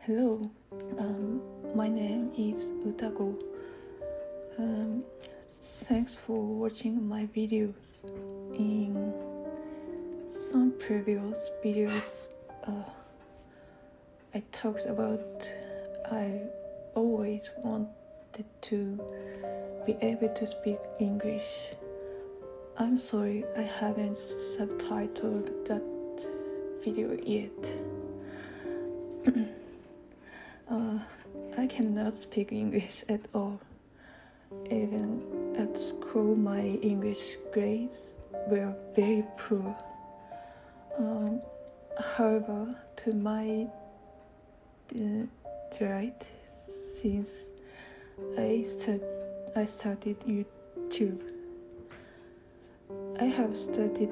Hello, my name is Utago. Thanks for watching my videos. In some previous videos, I talked about I always wanted to be able to speak English. I'm sorry I haven't subtitled that video yet. I cannot speak English at all. Even at school, my English grades were very poor. However, to my delight, since I started YouTube, I have started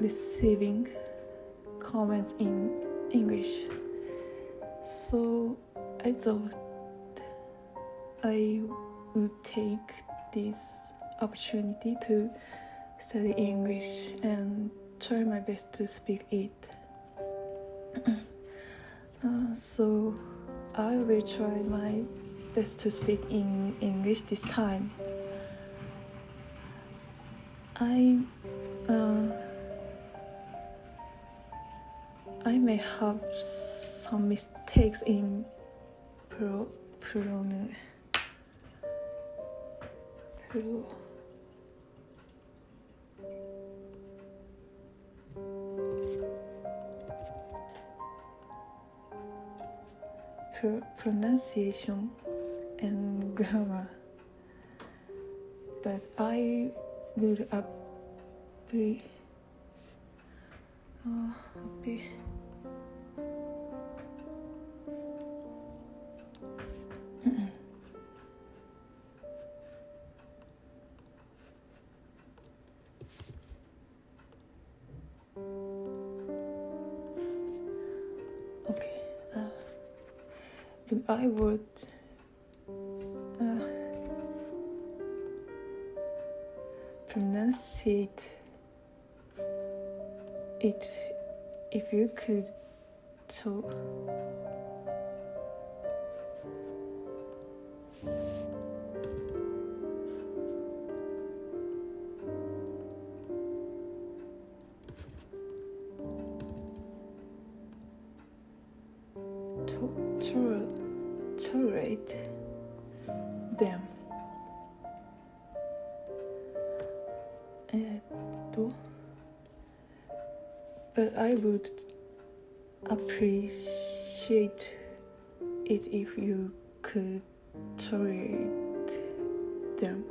receiving comments in English. So I thought I would take this opportunity to study English and try my best to speak it. So I will try my best to speak in English this time. I may have some mistakes in pronunciation and grammar, but I would I would pronunciate it if you could tolerate them. But I would appreciate it if you could tolerate them.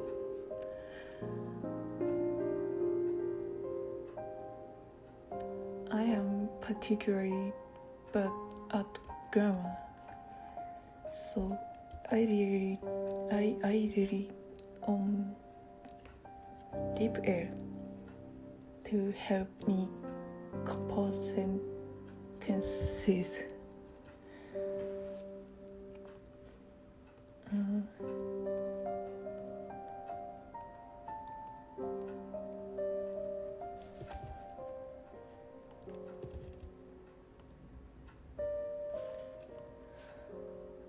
I am particularly bad at grammar, so I really deep air to help me compose sentences.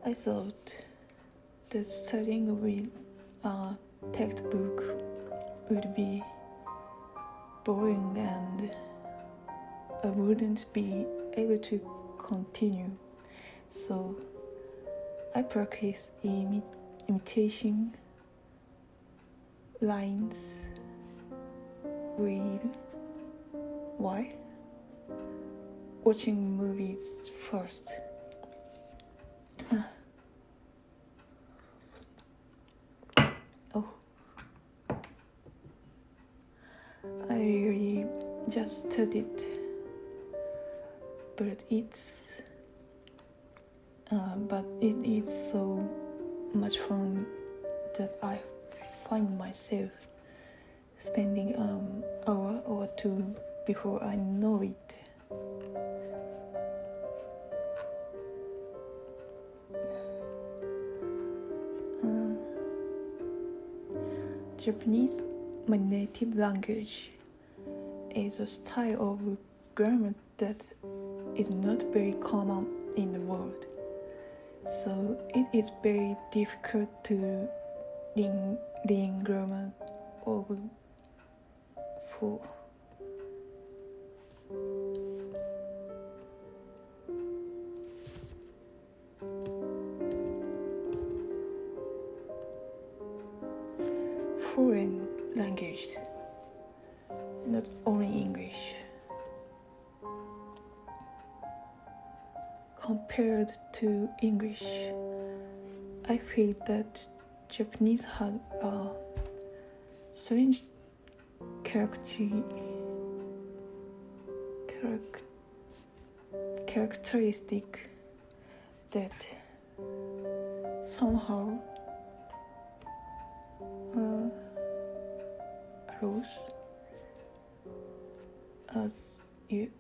I thought that studying with a textbook would be boring and I wouldn't be able to continue. So I practiced imitation lines with watching movies first. I really just studied, but it is so much fun that I find myself spending an hour or two before I know it. Japanese, my native language, is a style of grammar that is not very common in the world. so it is very difficult to learn grammar of 4. Foreign language, not only English. Compared to English, I feel that Japanese has a strange characteristic that somehow arose as you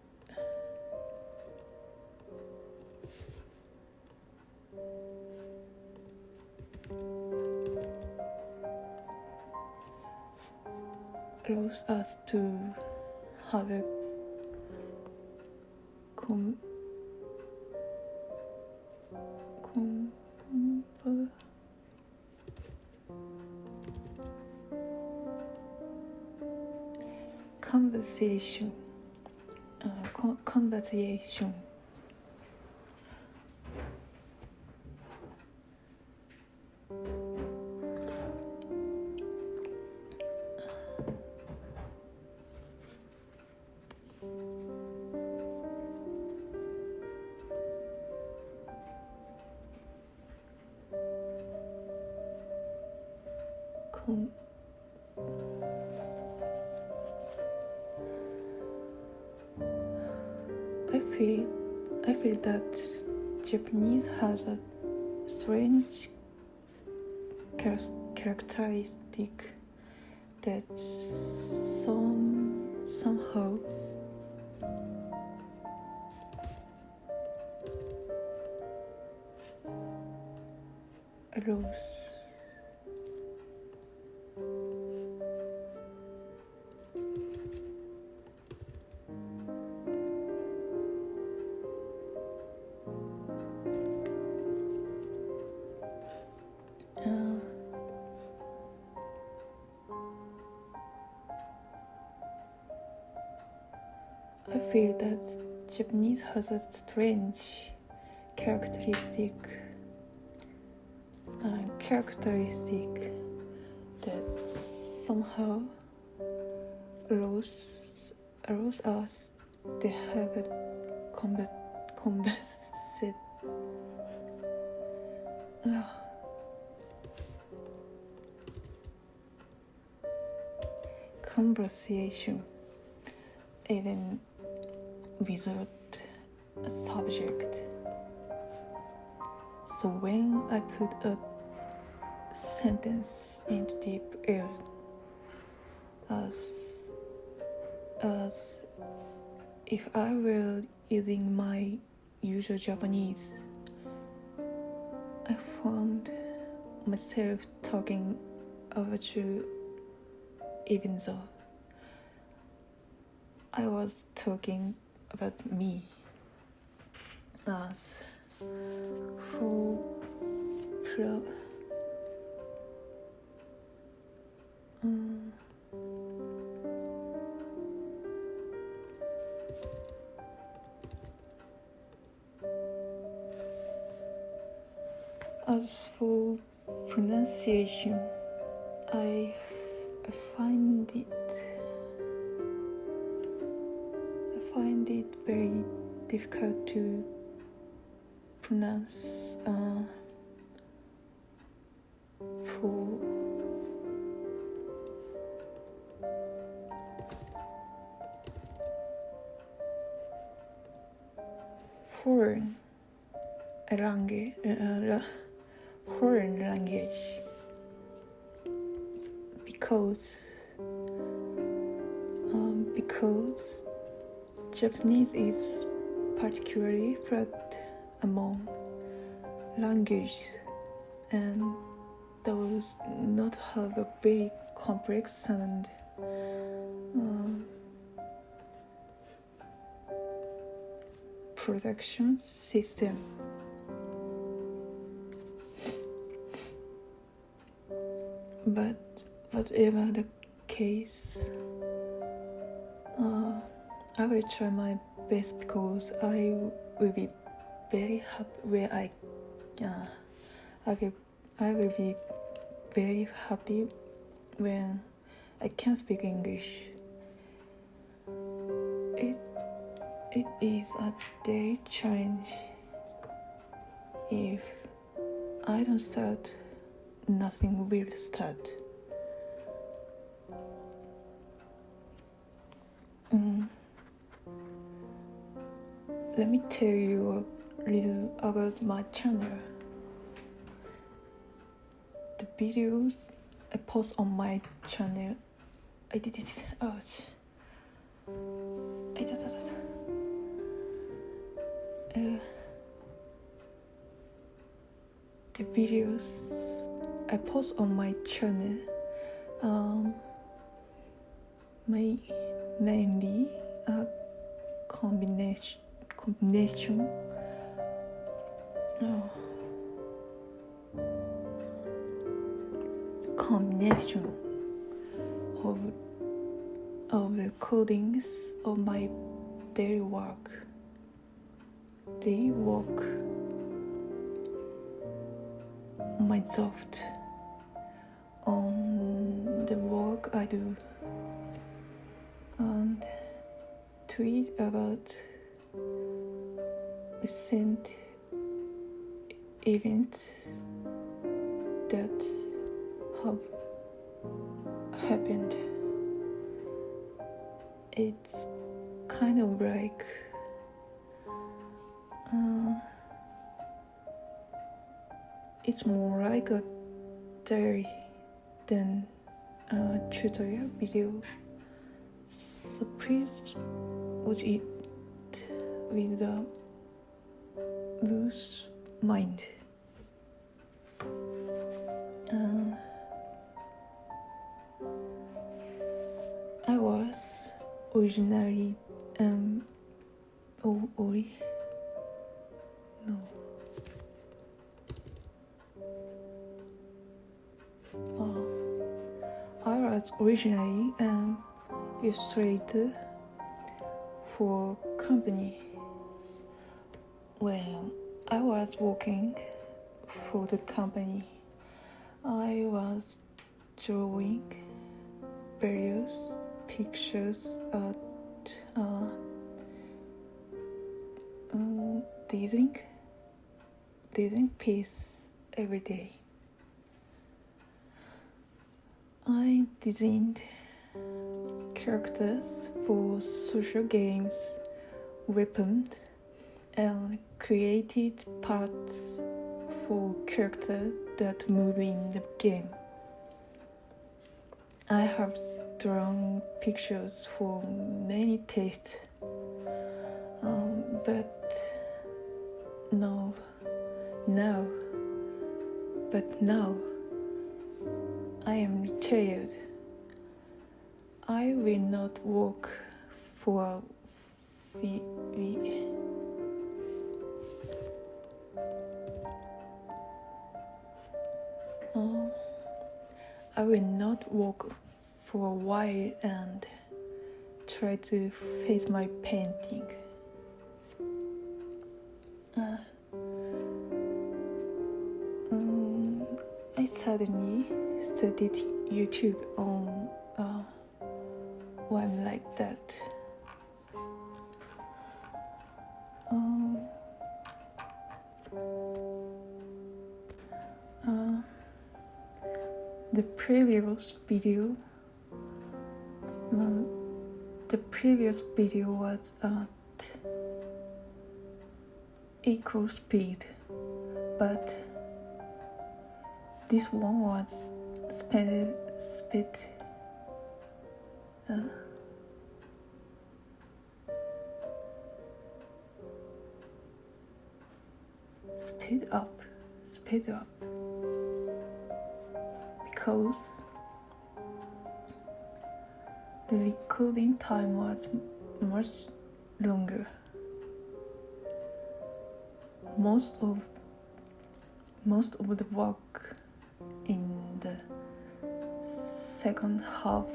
allows us to have a conversation. I feel that Japanese has a strange characteristic that somehow arose I feel that Japanese has a strange characteristic that somehow arose us to have a conversation even without a subject. So when I put a sentence into deep air as if I were using my usual Japanese, I found myself talking about you even though I was talking about me as As for pronunciation, I find it very difficult to pronounce for foreign language because Japanese is particularly flat among languages and those not have a very complex sound production system. But whatever the case, I will try my best because I will be very happy where I will be very happy when I can speak English. It is a daily challenge. If I don't start, nothing will start. Let me tell you a little about my channel. The videos I post on my channel. I did it. Ouch. The videos I post on my channel mainly a combination of recordings of my daily work my thought on the work I do, and tweet about recent events that have happened. It's kind of like it's more like a diary than a tutorial video. So please watch it with a loose mind. I was originally I was originally an illustrator for company. When I was working for the company, I was drawing various pictures at design piece every day. I designed characters for social games, weapons, and created parts for characters that move in the game. I have drawn pictures for many tastes, but now I am retired. I will not work for I will not work for a while and try to face my painting. I suddenly started YouTube on why I'm like that. The previous video was at equal speed, but this one was speed up because the recording time was much longer. Most of the work in the second half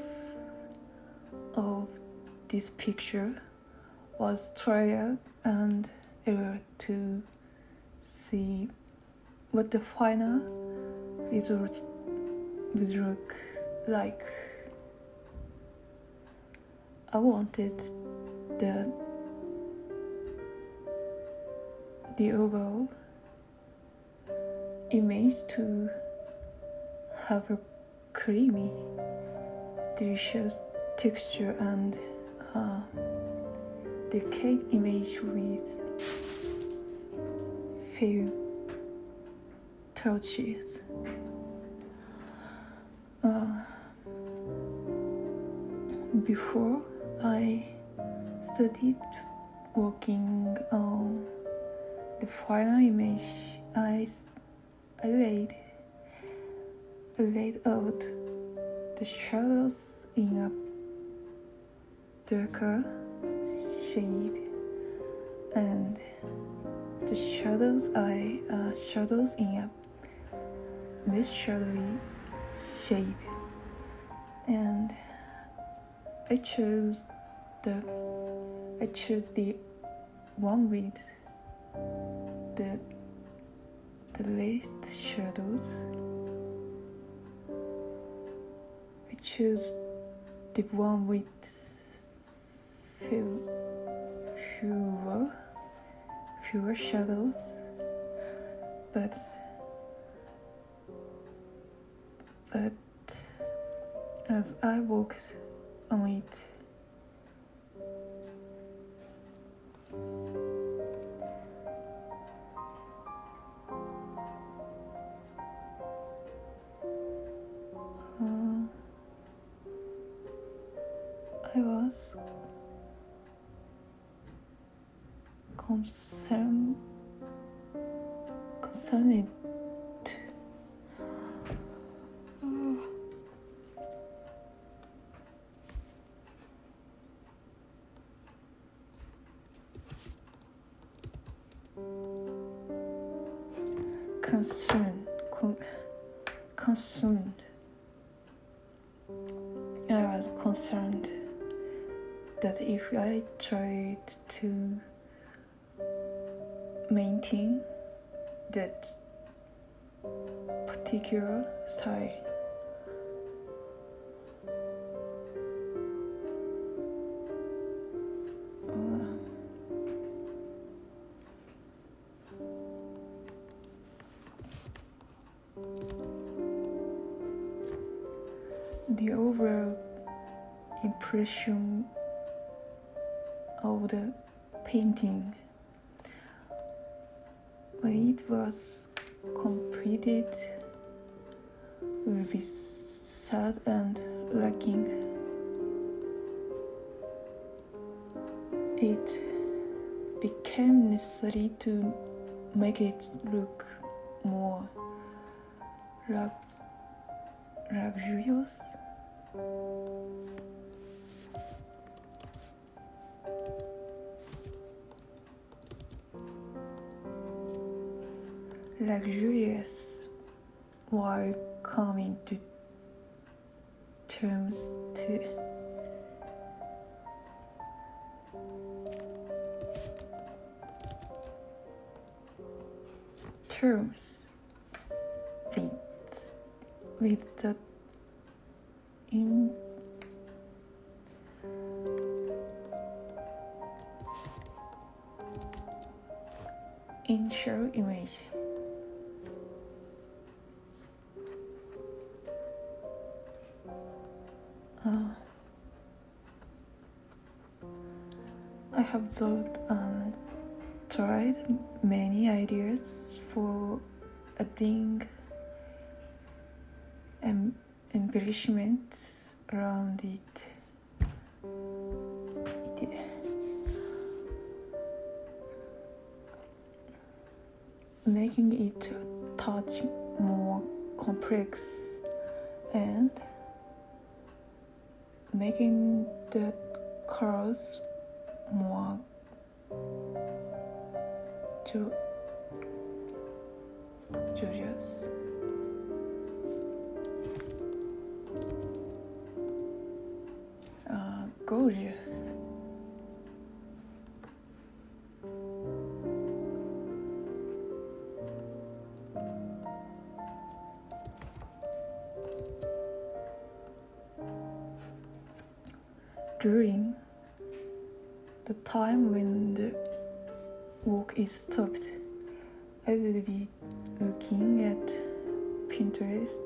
of this picture was trial and error to see what the final result would look like. I wanted the overall image to have a creamy, delicious texture and delicate image with few touches. Before I started working on the final image, I laid out the shadows in a darker shade, and the shadows in a less shadowy shade, and I chose the one with the least shadows. I chose the one with fewer shadows, but as I worked on it, I was concerned I was concerned that if I tried to maintain that particular style, the overall impression of the painting when it was completed will be sad and lacking. It became necessary to make it look more luxurious. Luxurious while coming to terms with the initial image. I have thought and tried many ideas for adding embellishments around it. Making it a touch more complex and making the colors more gorgeous. gorgeous. During the time when the walk is stopped, I will be looking at Pinterest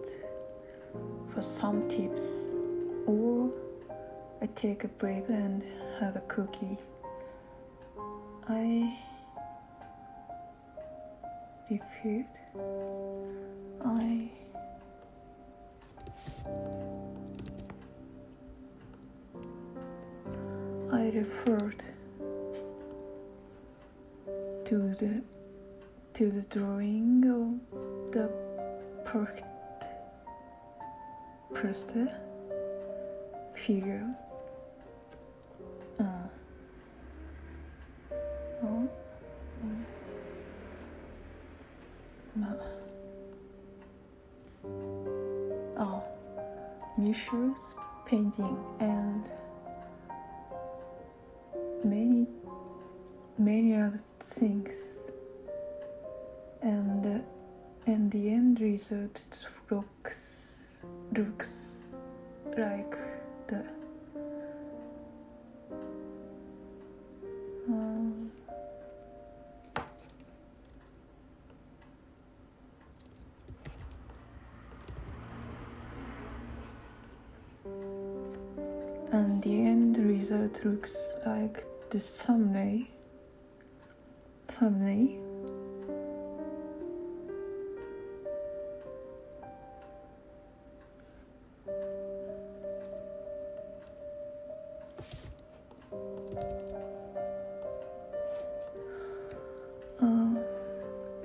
for some tips, or I take a break and have a cookie. I repeat, I referred to the drawing of the perfect figure. Mishra's painting and many other things, and the end result looks like the thumbnail.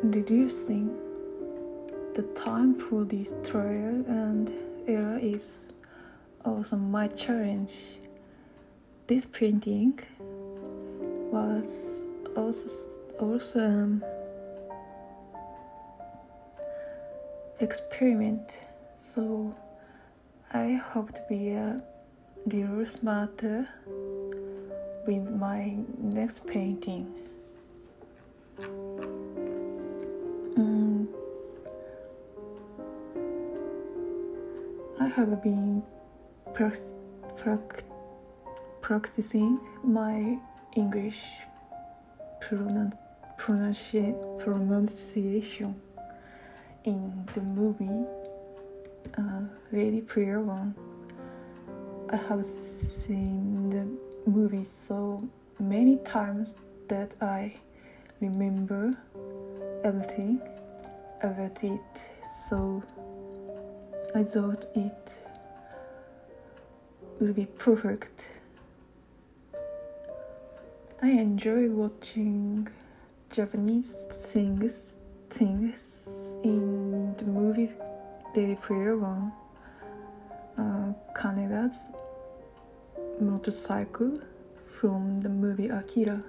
Reducing the time for this trial and error is also my challenge. This painting was also experiment, so I hope to be a little smarter with my next painting. I have been practicing my English pronunciation in the movie Ready Player One. I have seen the movie so many times that I remember everything about it, so I thought it would be perfect. I enjoy watching Japanese things in the movie Ready Player One. Kaneda's motorcycle from the movie Akira,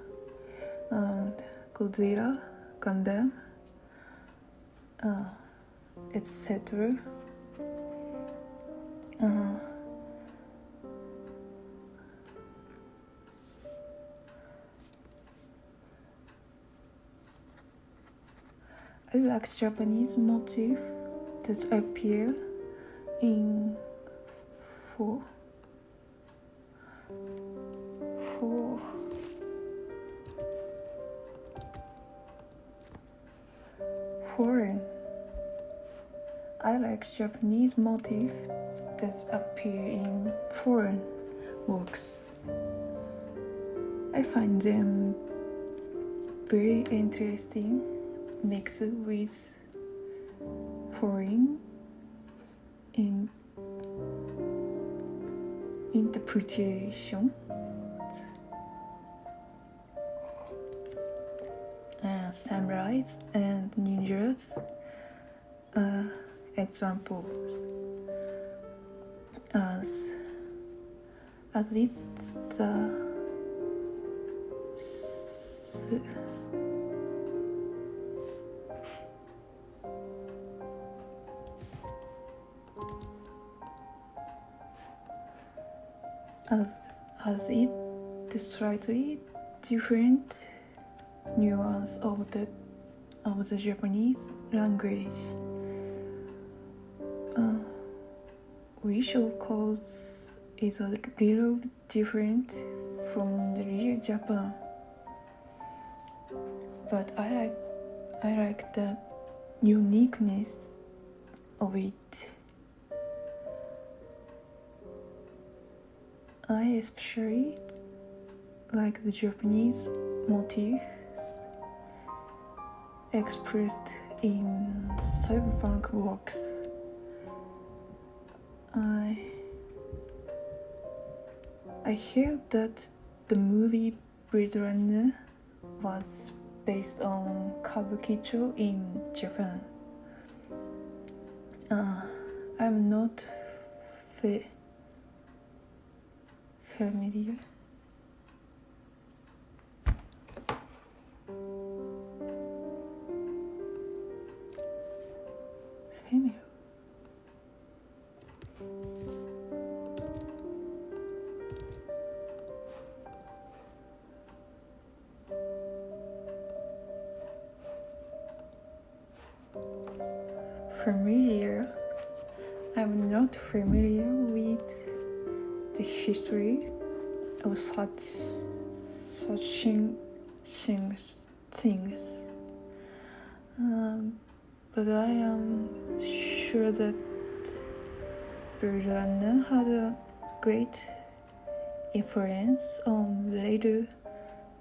and Godzilla, Gundam, etc. I like Japanese motifs that appear in foreign. I like Japanese motifs that appear in foreign works. I find them very interesting, mixed with foreign interpretation. Samurais and ninjas examples, as it's as it the slightly different nuance of the Japanese language, which of course is a little different from the real Japan. But I like the uniqueness of it. I especially like the Japanese motifs expressed in cyberpunk works. I heard that the movie Blade Runner was based on Kabukicho in Japan. I'm not familiar. Familiar. I'm not familiar with the history of such things. But I am sure that Blade Runner had a great influence on later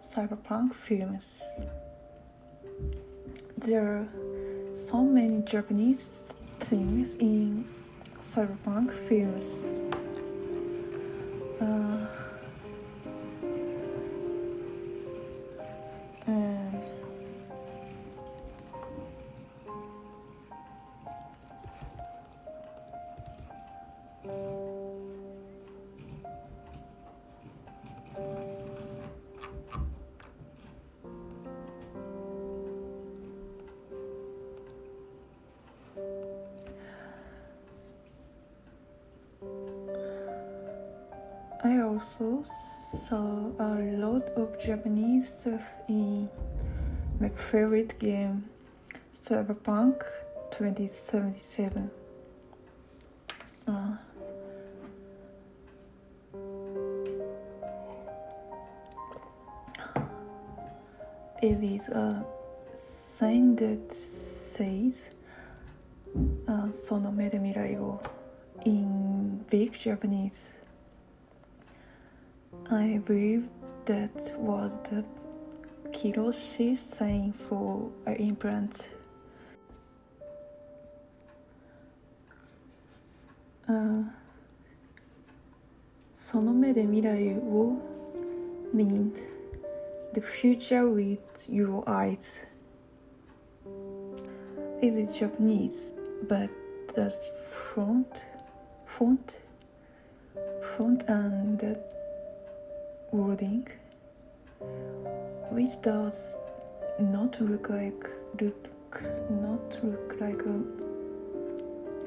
cyberpunk films. There are so many Japanese things in cyberpunk films. I also saw a lot of Japanese stuff in my favorite game, Cyberpunk 2077. It is a sign that says その目で未来を in big Japanese. I believe that was the Kiroshi sign for an implant. "その目で未来を means the future with your eyes. It is Japanese, but the font and the wording, which does not look like a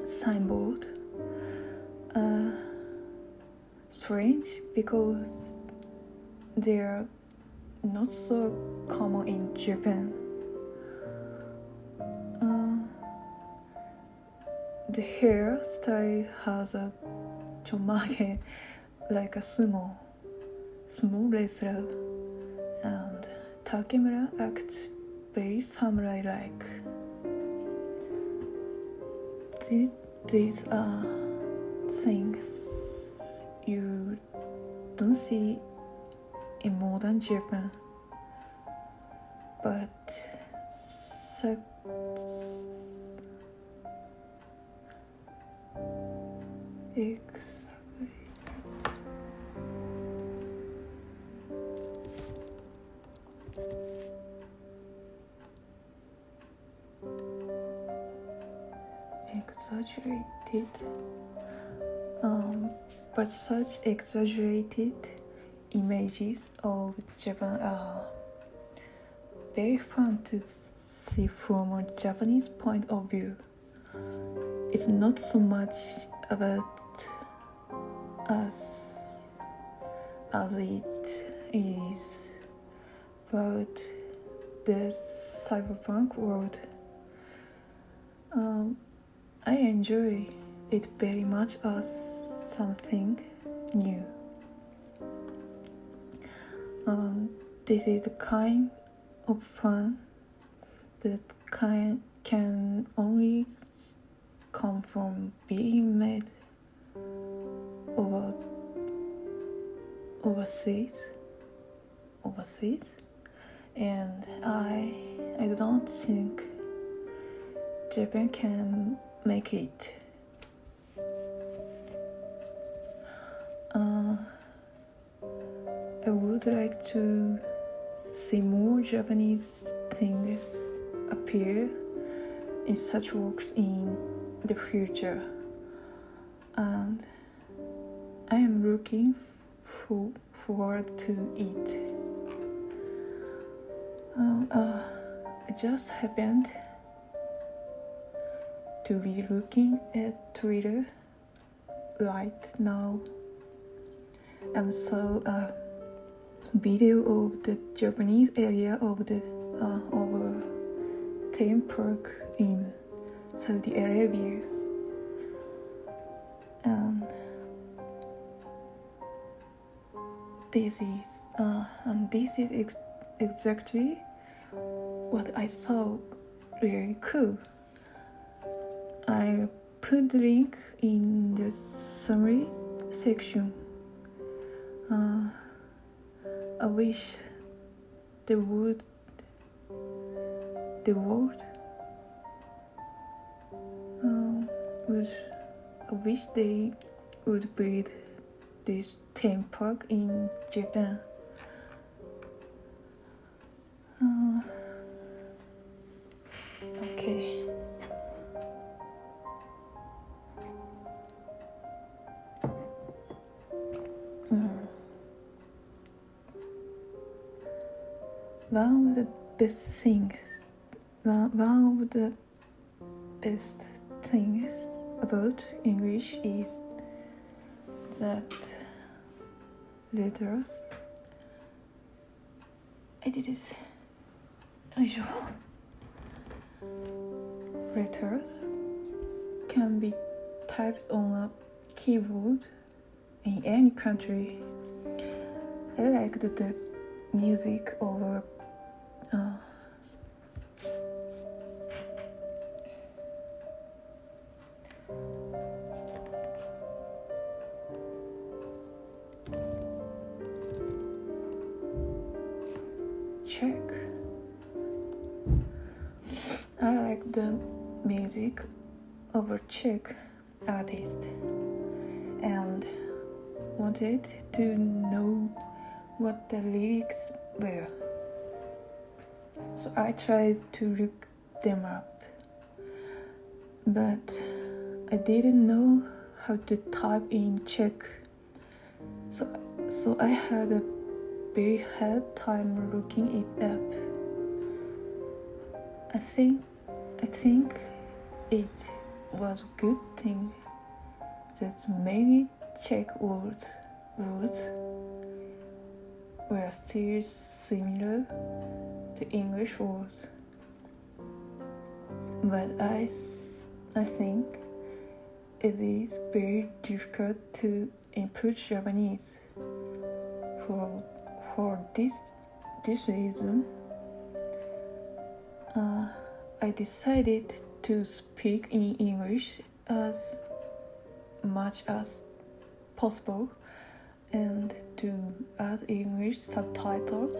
signboard, strange because they are not so common in Japan. The hairstyle has a chomage like a sumo wrestler, and Takemura acts very samurai-like. These are things you don't see in modern Japan, but such exaggerated images of Japan are very fun to see from a Japanese point of view. It's not so much about us as it is about the cyberpunk world. I enjoy it very much as something new. This is the kind of fun that can only come from being made overseas, and I don't think Japan can make it. I would like to see more Japanese things appear in such works in the future, and I am looking forward to it. I just happened to be looking at Twitter right now and saw a video of the Japanese area of the theme park in Saudi Arabia, and this is exactly what I saw. Really cool. I put the link in the summary section. I wish the world I wish they would build this theme park in Japan. Okay. One of the best things about English is that letters can be typed on a keyboard in any country. I like the music of Czech. I like the music of a Czech artist and wanted to know what the lyrics were. So I tried to look them up, but I didn't know how to type in Czech. So I had a very hard time looking it up. I think it was a good thing that many Czech words were still similar to English words. But I think it is very difficult to input Japanese. For this reason, I decided to speak in English as much as possible and to add English subtitles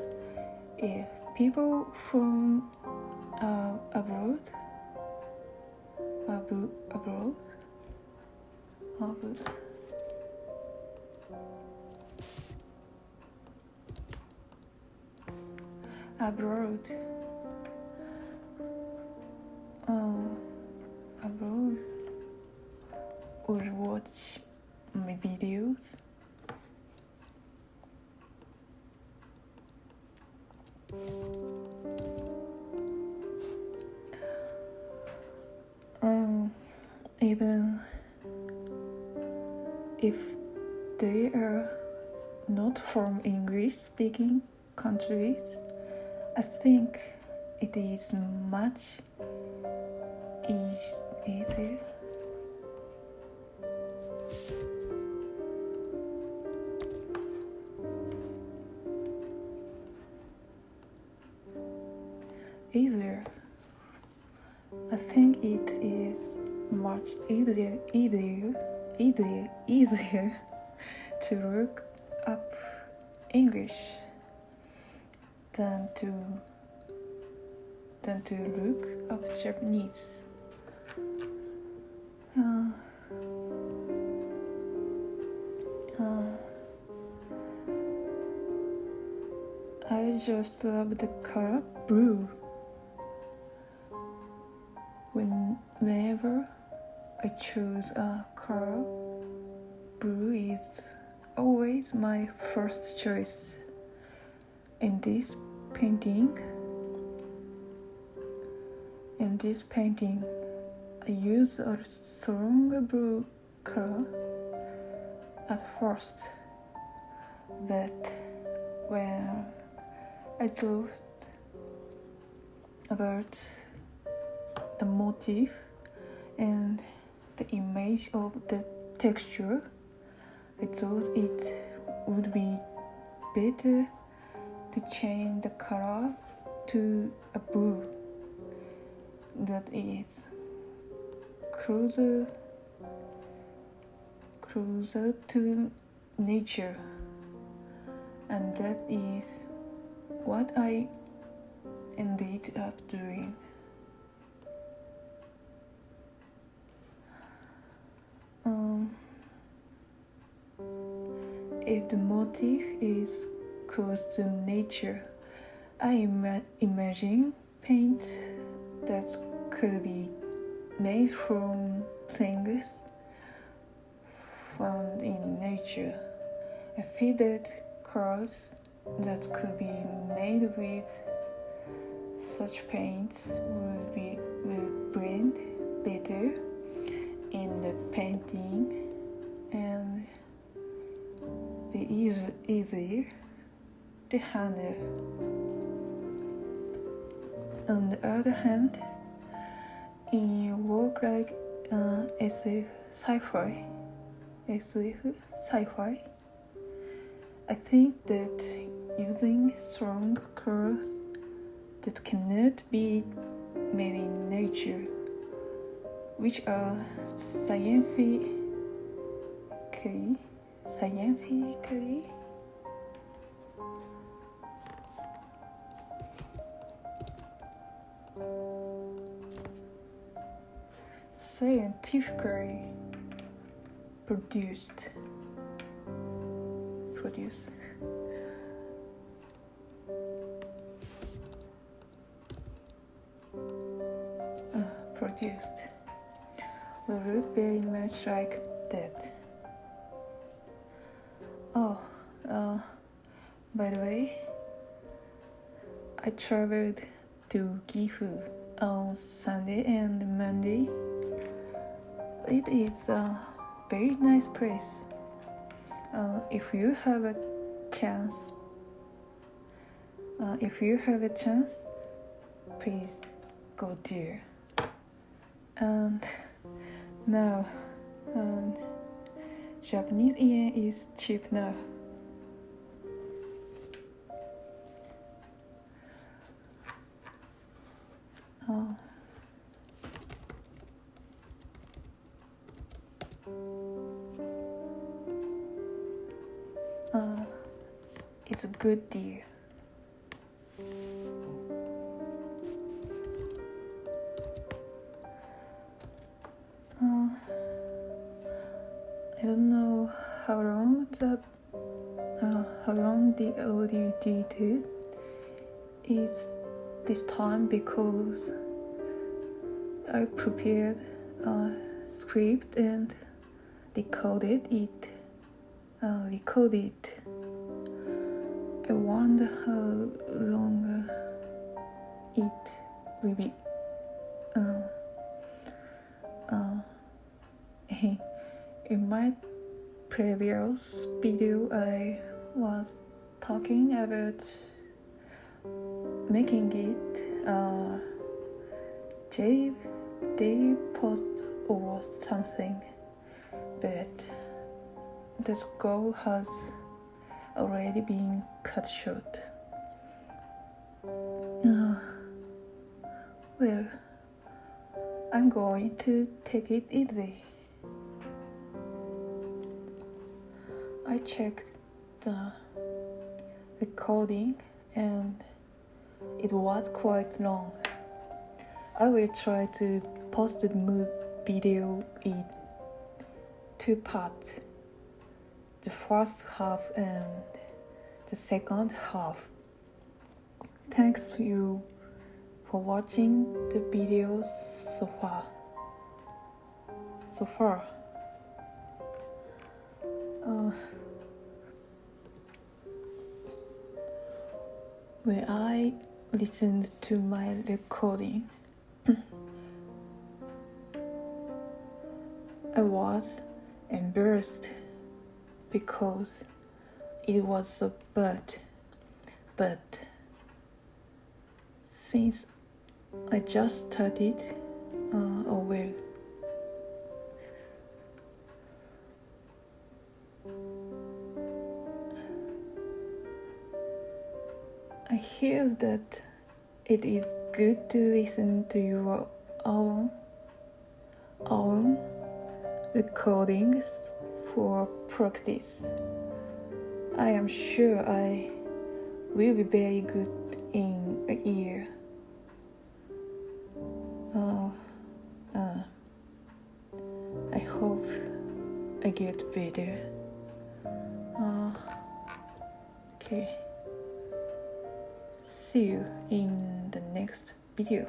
if people from abroad would watch my videos. Even if they are not from English speaking countries. I think it is much easier. I think it is much easier to look up English than to look up Japanese. I just love the color blue. Whenever I choose a color, blue is always my first choice. In this painting, I use a strong blue color at first, but when I thought about the motif and the image of the texture, I thought it would be better to change the color to a blue that is closer to nature, and that is what I ended up doing. If the motif is close to nature, I imagine paint that could be made from things found in nature. I feel that colors that could be made with such paints will blend better in the painting and be easier to handle. On the other hand, in work like SF sci-fi, I think that using strong colors that cannot be made in nature, which are scientifically produced. Will look very much like that. By the way, I traveled to Gifu on Sunday and Monday. It is a very nice place. If you have a chance, please go there. And now, Japanese yen is cheap now. It's a good deal. I don't know how long the audio detail is this time, because I prepared a script and recorded it. I wonder how long it will be. In my previous video, I was talking about making it a daily post or something, but this goal has already been cut short. Well, I'm going to take it easy. I checked the recording and it was quite long. I will try to post the video in 2 parts, the first half and the second half. Thanks to you for watching the videos so far. When I listened to my recording, I was embarrassed because it was so bad. But since I just started, well, I hear that it is good to listen to your own recordings for practice. I am sure I will be very good in a year. I hope I get better. Okay. See you in the next video.